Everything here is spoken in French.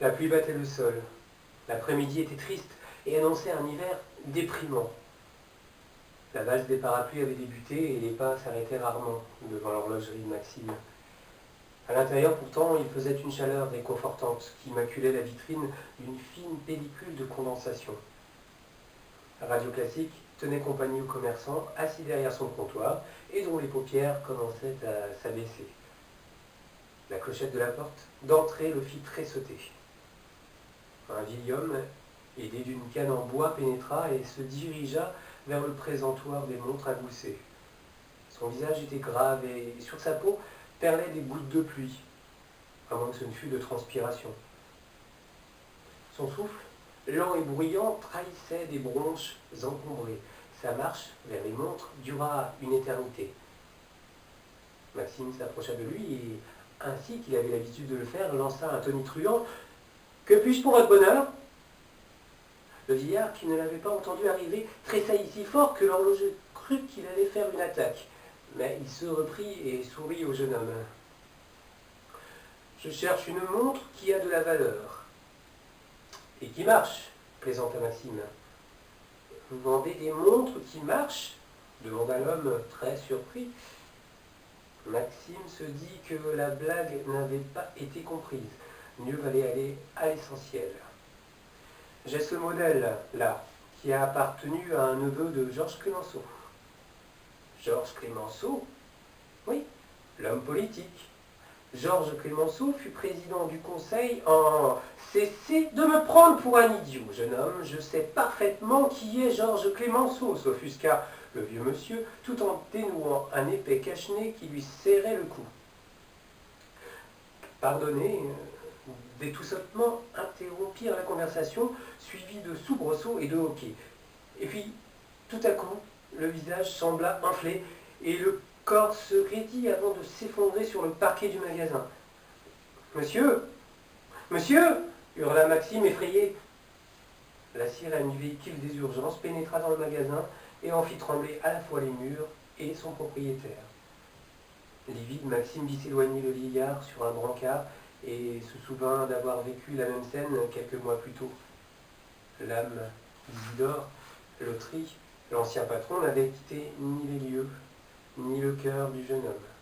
La pluie battait le sol. L'après-midi était triste et annonçait un hiver déprimant. La valse des parapluies avait débuté et les pas s'arrêtaient rarement devant l'horlogerie de Maxime. À l'intérieur, pourtant, il faisait une chaleur réconfortante qui maculait la vitrine d'une fine pellicule de condensation. La radio classique tenait compagnie au commerçant assis derrière son comptoir et dont les paupières commençaient à s'abaisser. La clochette de la porte d'entrée le fit tressauter. Un vieil homme, aidé d'une canne en bois, pénétra et se dirigea vers le présentoir des montres à gousset. Son visage était grave et sur sa peau perlaient des gouttes de pluie, à moins que ce ne fût de transpiration. Son souffle, lent et bruyant, trahissait des bronches encombrées. Sa marche vers les montres dura une éternité. Maxime s'approcha de lui et, ainsi qu'il avait l'habitude de le faire, lança un tonitruant. « Que puis-je pour votre bonheur ?» Le vieillard, qui ne l'avait pas entendu arriver, tressaillit si fort que l'horloger crut qu'il allait faire une attaque. Mais il se reprit et sourit au jeune homme. « Je cherche une montre qui a de la valeur. » « Et qui marche, plaisanta Maxime. « Vous vendez des montres qui marchent ?» demanda l'homme, très surpris. Maxime se dit que la blague n'avait pas été comprise. Mieux valait aller à l'essentiel. « J'ai ce modèle-là, qui a appartenu à un neveu de Georges Clemenceau. » Georges Clemenceau? Oui, l'homme politique. Georges Clemenceau fut président du Conseil en... Cessez de me prendre pour un idiot, jeune homme. Je sais parfaitement qui est Georges Clemenceau, s'offusqua le vieux monsieur, tout en dénouant un épais cache-nez qui lui serrait le cou. Pardonnez, des toussotements interrompirent la conversation, suivis de soubresauts et de hoquets. Et puis, tout à coup, le visage sembla enfler et le corps se raidit avant de s'effondrer sur le parquet du magasin. « Monsieur! Monsieur !» hurla Maxime effrayé. La sirène du véhicule des urgences pénétra dans le magasin et en fit trembler à la fois les murs et son propriétaire. Livide, Maxime vit s'éloigner le vieillard sur un brancard et se souvint d'avoir vécu la même scène quelques mois plus tôt. L'âme d'Isidore, Lautry, l'ancien patron, n'avait quitté ni les lieux, ni le cœur du jeune homme.